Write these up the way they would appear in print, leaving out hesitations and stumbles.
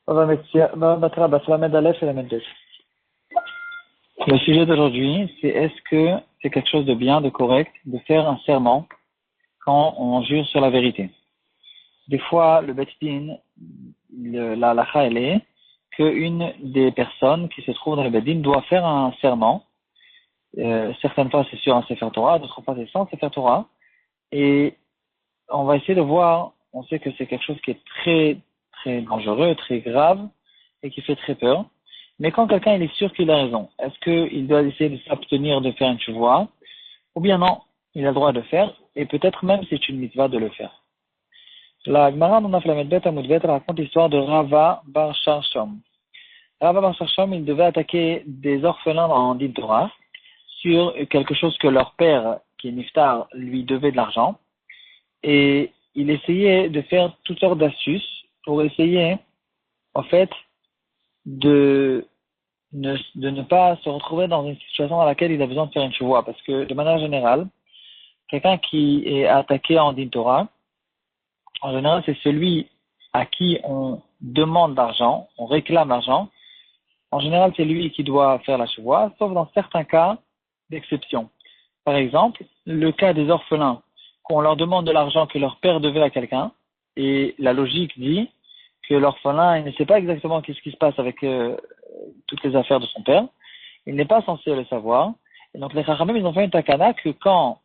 Le sujet d'aujourd'hui, c'est est-ce que c'est quelque chose de bien, de correct, de faire un serment quand on jure sur la vérité. Des fois, le Bet Din, la halakha, elle est qu'une des personnes qui se trouve dans le Bet Din doit faire un serment. Certaines fois, c'est sur un Sefer Torah, d'autres fois, c'est sans Sefer Torah. Et on va essayer de voir, on sait que c'est quelque chose qui est très, très dangereux, très grave et qui fait très peur. Mais quand quelqu'un il est sûr qu'il a raison, est-ce qu'il doit essayer de s'abstenir de faire une chevoie ou bien non, il a le droit de le faire et peut-être même c'est une mitzvah de le faire. La Gemara dans Daf Lamed Bet Amud Bet raconte l'histoire de Rava bar Sharsham. Rava bar Sharsham, il devait attaquer des orphelins en Din Torah sur quelque chose que leur père, qui est Niftar, lui devait de l'argent. Et il essayait de faire toutes sortes d'astuces pour essayer, en fait, de ne pas se retrouver dans une situation dans laquelle il a besoin de faire une chevoie. Parce que, de manière générale, quelqu'un qui est attaqué en Din Torah, en général, c'est celui à qui on demande d'argent, on réclame l'argent. En général, c'est lui qui doit faire la chevoie, sauf dans certains cas d'exception. Par exemple, le cas des orphelins, qu'on leur demande de l'argent que leur père devait à quelqu'un, et la logique dit que l'orphelin il ne sait pas exactement qu'est-ce qui se passe avec toutes les affaires de son père, il n'est pas censé le savoir. Et donc les Chachamim, ils ont fait une takana que quand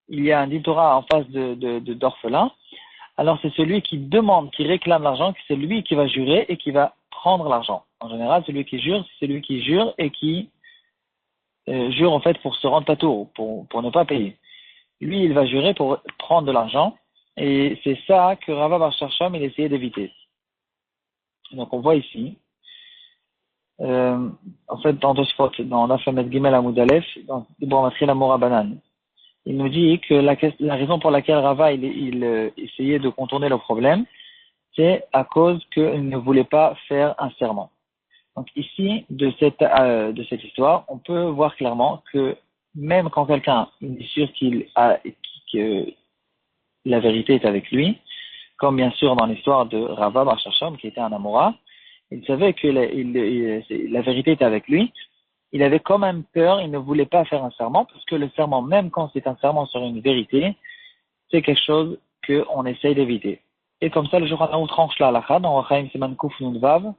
il y a un Din Torah en face d'orphelin, alors c'est celui qui demande, qui réclame l'argent, que c'est lui qui va jurer et qui va prendre l'argent. En général, celui qui jure, c'est celui qui jure et qui jure en fait pour se rendre patour, pour ne pas payer. Lui, il va jurer pour prendre de l'argent et c'est ça que Rava bar Sharsham, il essayait d'éviter. Donc on voit ici, en fait dans Tosfot, dans Daf Lamed Gimel Amud Aleph, dans Matri la Mora Banan, il nous dit que la raison pour laquelle Rava il essayait de contourner le problème, c'est à cause qu'il ne voulait pas faire un serment. Donc ici, de cette histoire, on peut voir clairement que même quand quelqu'un est sûr que la vérité est avec lui, comme bien sûr dans l'histoire de Rava bar Sharsham, qui était un Amora, il savait que la vérité était avec lui, il avait quand même peur, il ne voulait pas faire un serment, parce que le serment, même quand c'est un serment sur une vérité, c'est quelque chose qu'on essaye d'éviter. Et comme ça, le jour où tranche la halakha, dans Wachaim Siman Kuf Nun Vav,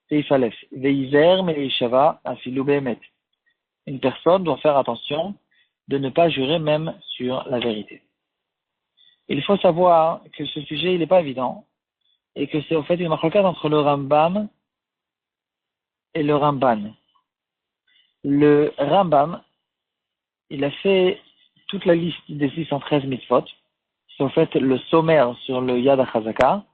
Seif Aleph, Veizer Meishava Afilu Behemet. Une personne doit faire attention de ne pas jurer même sur la vérité. Il faut savoir que ce sujet, il n'est pas évident, et que c'est au fait une marquette entre le Rambam et le Ramban. Le Rambam, il a fait toute la liste des 613 mitzvot. C'est au fait le sommaire sur le Yad HaChazaka.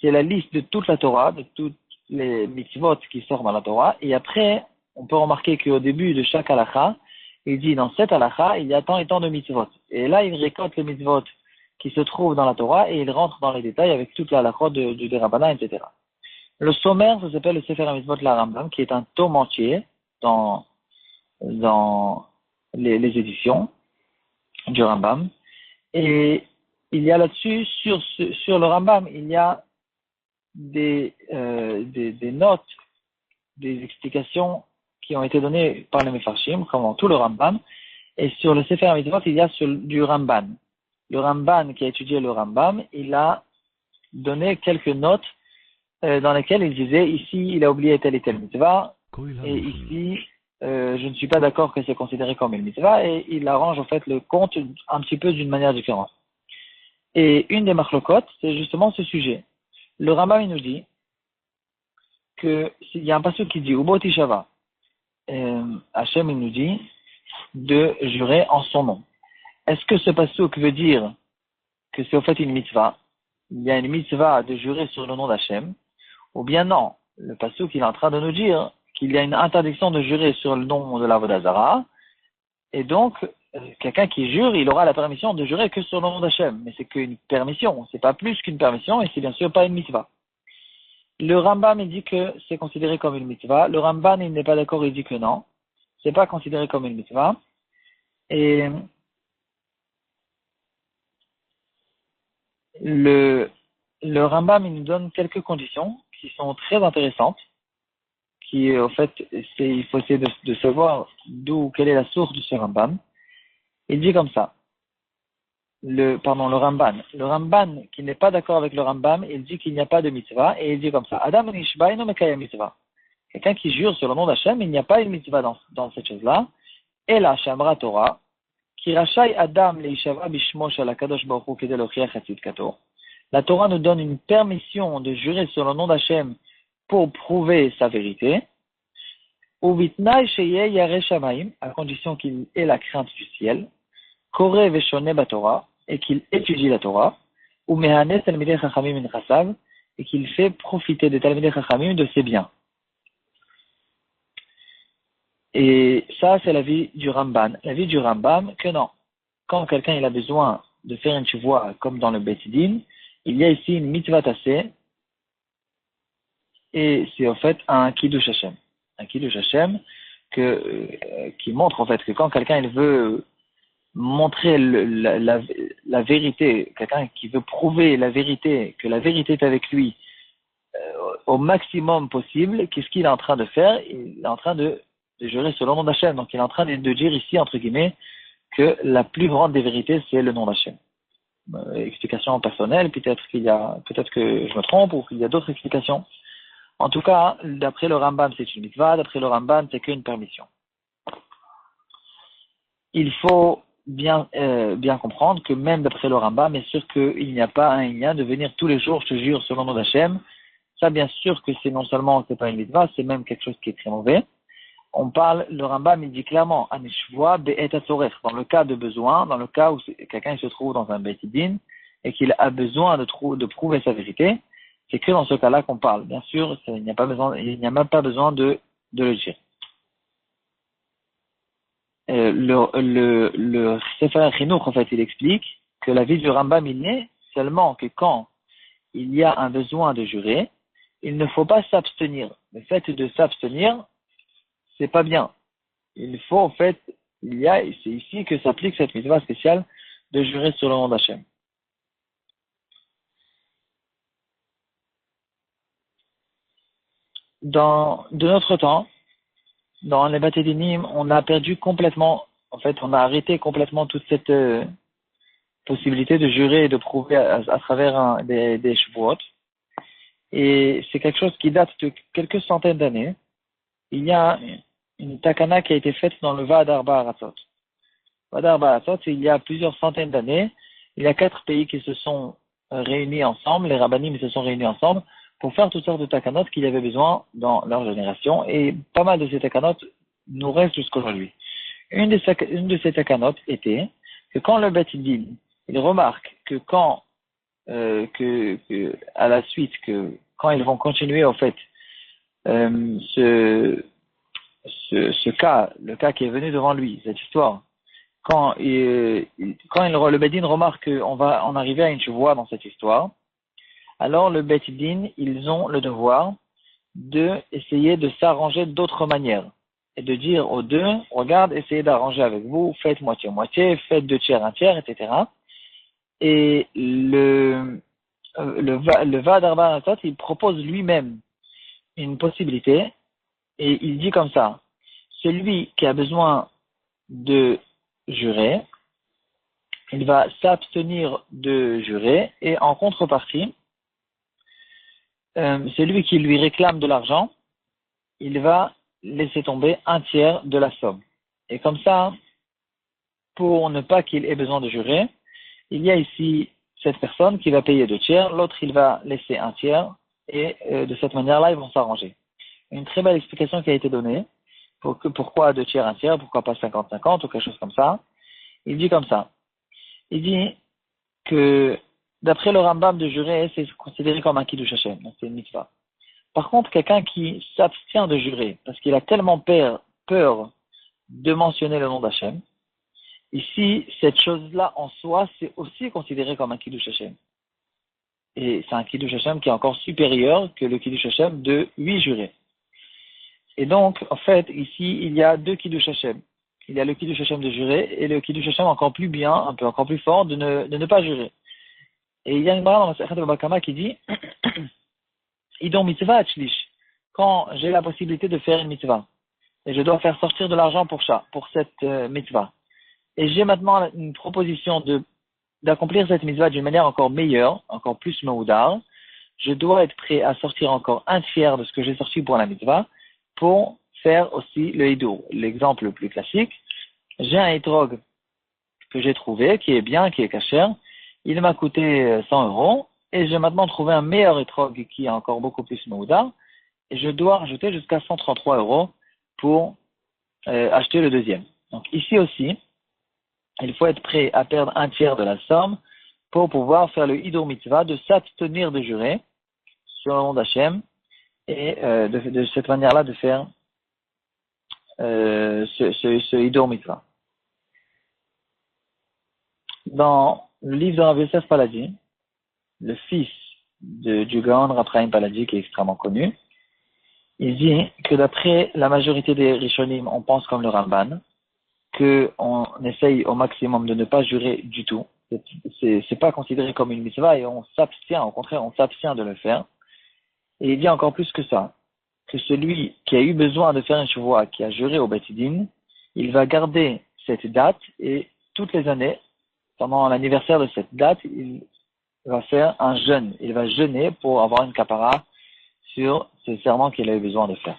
C'est la liste de toute la Torah, de toutes les mitzvot qui sortent dans la Torah. Et après, on peut remarquer qu'au début de chaque halakha, il dit dans cette halakha, il y a tant et tant de mitzvot. Et là, il récolte les mitzvot qui se trouvent dans la Torah et il rentre dans les détails avec toute la halakha des Rabbana, etc. Le sommaire, ça s'appelle le Sefer HaMitzvot la Rambam, qui est un tome entier dans les éditions du Rambam. Et il y a là-dessus, sur le Rambam, il y a des notes, des explications qui ont été données par les Mefarshim, comme dans tout le Rambam. Et sur le Sefer HaMitzvot, il y a du Ramban. Le Ramban qui a étudié le Rambam, il a donné quelques notes dans lesquelles il disait, ici, il a oublié telle et telle mitzvah, et ici, je ne suis pas d'accord que c'est considéré comme une mitzvah, et il arrange en fait le compte un petit peu d'une manière différente. Et une des marlocotes, c'est justement ce sujet. Le Rambam, il nous dit que s'il y a un passage qui dit Ubo Tishava, Hachem, il nous dit de jurer en son nom. Est-ce que ce passage veut dire que c'est au fait une mitzvah? Il y a une mitzvah de jurer sur le nom d'Hachem? Ou bien non? Le passage il est en train de nous dire qu'il y a une interdiction de jurer sur le nom de la Vodazara, et donc quelqu'un qui jure, il aura la permission de jurer que sur le nom d'Hachem. Mais c'est qu'une permission, c'est pas plus qu'une permission, et c'est bien sûr pas une mitzvah. Le Rambam, il dit que c'est considéré comme une mitzvah. Le Ramban, il n'est pas d'accord, il dit que non. C'est pas considéré comme une mitzvah. Et le Rambam, il nous donne quelques conditions qui sont très intéressantes, qui, en fait, il faut essayer de savoir quelle est la source de ce Rambam. Il dit comme ça. Le Ramban. Le Ramban, qui n'est pas d'accord avec le Rambam, il dit qu'il n'y a pas de mitzvah, et il dit comme ça. Adam nishba ino mekayem mitzvah. Quelqu'un qui jure sur le nom d'Hachem, il n'y a pas une mitzvah dans cette chose-là. Et la Shamra Torah, qui rachai Adam leishava bishmo shel HaKadosh Baruch Hu kedei l'ochiach hatzidkato. La Torah nous donne une permission de jurer sur le nom d'Hachem pour prouver sa vérité. Uvitnai sheyeh yareh shamayim, à condition qu'il ait la crainte du ciel. Koreh veshoneh batorah, et qu'il étudie la Torah. Ou mehaneh talmidei chachamim min chassav, et qu'il fait profiter des talmidei chachamim de ses biens. Et ça, c'est l'avis du Ramban. L'avis du Rambam, que non. Quand quelqu'un il a besoin de faire une tchouva comme dans le Beit Din, il y a ici une mitzvah tassée, et c'est en fait un kiddush Hashem. Un kiddush Hashem qui montre en fait que quand quelqu'un il veut montrer la vérité, quelqu'un qui veut prouver la vérité, que la vérité est avec lui au maximum possible, qu'est-ce qu'il est en train de faire? Il est en train de jurer sur le nom d'Hachem. Donc il est en train de dire ici, entre guillemets, que la plus grande des vérités, c'est le nom d'Hachem. Explication personnelle, peut-être que je me trompe, ou qu'il y a d'autres explications. En tout cas, d'après le Rambam, c'est une mitzvah, d'après le Rambam, c'est qu'une permission. Il faut bien comprendre que même d'après le Rambam, bien sûr qu'il n'y a pas un lien de venir tous les jours, je te jure, sur le nom d'Hachem. Ça, bien sûr que c'est non seulement, c'est pas une mitzvah, c'est même quelque chose qui est très mauvais. Le Rambam, il dit clairement, Anishvoa be'et hatzorech, dans le cas de besoin, dans le cas où quelqu'un se trouve dans un Beit Din et qu'il a besoin de prouver sa vérité, c'est que dans ce cas-là qu'on parle. Bien sûr, il n'y a même pas besoin de le dire. Le Sefer Chinuch, en fait, il explique que la vie du Rambam, il n'est seulement que quand il y a un besoin de jurer, il ne faut pas s'abstenir. Le fait de s'abstenir, c'est pas bien. Il faut, en fait, c'est ici que s'applique cette mitzvah spéciale de jurer sur le nom d'Hachem. De notre temps, dans les Bate Dinim, on a perdu complètement, en fait, on a arrêté complètement toute cette possibilité de jurer et de prouver à travers des Shavuot. Et c'est quelque chose qui date de quelques centaines d'années. Il y a une takana qui a été faite dans le Va'ad Arba Aratzot. Va'ad Arba Aratzot, il y a plusieurs centaines d'années, il y a 4 pays qui se sont réunis ensemble, les rabbanim se sont réunis ensemble pour faire toutes sortes de takanot qu'il y avait besoin dans leur génération, et pas mal de ces takanot nous restent jusqu'aujourd'hui. Une de ces takanot était que quand le Beit Din, il remarque que quand à la suite, quand ils vont continuer en fait ce cas, le cas qui est venu devant lui, cette histoire, quand le Beit Din remarque qu'on va en arriver à une chevoie dans cette histoire, alors le Beit Din, ils ont le devoir de essayer de s'arranger d'autres manières et de dire aux deux, regarde, essayez d'arranger avec vous, faites moitié-moitié, faites 2 tiers, 1 tiers, etc. Et le Va'ad Arba Aratzot, il propose lui-même une possibilité et il dit comme ça: celui qui a besoin de jurer, il va s'abstenir de jurer, et en contrepartie, celui qui lui réclame de l'argent, il va laisser tomber 1 tiers de la somme. Et comme ça, pour ne pas qu'il ait besoin de jurer, il y a ici cette personne qui va payer 2 tiers, l'autre il va laisser 1 tiers, et de cette manière-là, ils vont s'arranger. Une très belle explication qui a été donnée. Pourquoi 2 tiers, 1 tiers, pourquoi pas 50-50 ou quelque chose comme ça. Il dit comme ça. Il dit que d'après le Rambam, de jurer, c'est considéré comme un kiddush Hashem, donc c'est une mitzvah. Par contre, quelqu'un qui s'abstient de jurer parce qu'il a tellement peur de mentionner le nom d'Hachem, ici, cette chose-là en soi, c'est aussi considéré comme un kiddush Hashem. Et c'est un kiddush Hashem qui est encore supérieur que le kiddush Hashem de 8 jurés. Et donc, en fait, ici, il y a 2 kiddush Hashem. Il y a le kiddush Hashem de jurer et le kiddush Hashem encore plus bien, un peu encore plus fort, de ne pas jurer. Et il y a une braille dans la Masechet Baba Kama qui dit Idon mitzvah atchlish. Quand j'ai la possibilité de faire une mitzvah, et je dois faire sortir de l'argent pour cette mitzvah. Et j'ai maintenant une proposition d'accomplir cette mitzvah d'une manière encore meilleure, encore plus meoudar. Je dois être prêt à sortir encore un tiers de ce que j'ai sorti pour la mitzvah pour faire aussi le hidour. L'exemple le plus classique, j'ai un etrog que j'ai trouvé, qui est bien, qui est kasher. Il m'a coûté 100 euros et j'ai maintenant trouvé un meilleur etrog qui est encore beaucoup plus meoudar et je dois rajouter jusqu'à 133 euros pour acheter le deuxième. Donc ici aussi, il faut être prêt à perdre un tiers de la somme pour pouvoir faire le hidour mitzvah, de s'abstenir de jurer sur le nom d'Hachem et de cette manière-là de faire ce hidour mitzvah. Dans le livre de Rav Yosef Paladi, le fils du Gaon Rav Chaim Paladi, qui est extrêmement connu, il dit que d'après la majorité des Rishonim, on pense comme le Ramban, qu'on essaye au maximum de ne pas jurer du tout. C'est pas considéré comme une mitzvah et on s'abstient, au contraire, on s'abstient de le faire. Et il dit encore plus que ça, que celui qui a eu besoin de faire une chevoie, qui a juré au Beit Din, il va garder cette date et toutes les années, pendant l'anniversaire de cette date, il va faire un jeûne. Il va jeûner pour avoir une kapara sur ce serment qu'il a eu besoin de faire.